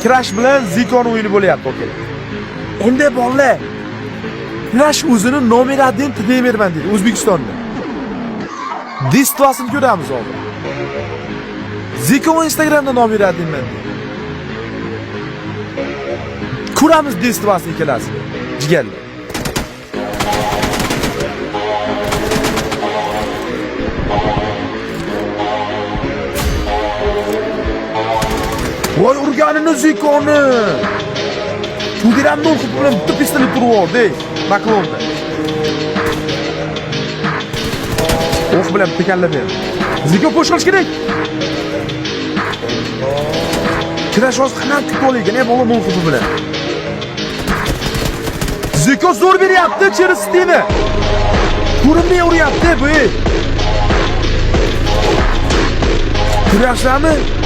Crash bilan Zikon o'yini bo'lyapti, okey. Endi bolalar Crash o'zini nomer 1 tepayverman deydi O'zbekistonda. Distvasini ko'ramiz hozir. Zikon Instagramda nomer 1 deyman. Ko'ramiz Distvasini ikkalasini. Jigarlar. Voy urganini Zikoni. Tugiramni o'qib bilan bitta pistolet turib oldi, Maklonda. O'q bilan tekallab berdi. Ziko qo'shilish kerak. Crash hozir qanday kutib olaygan, bola o'qib bilan. Ziko zo'r beryapti, Cheristini. Ko'rinmay uryapti bu. Kurashlarmi?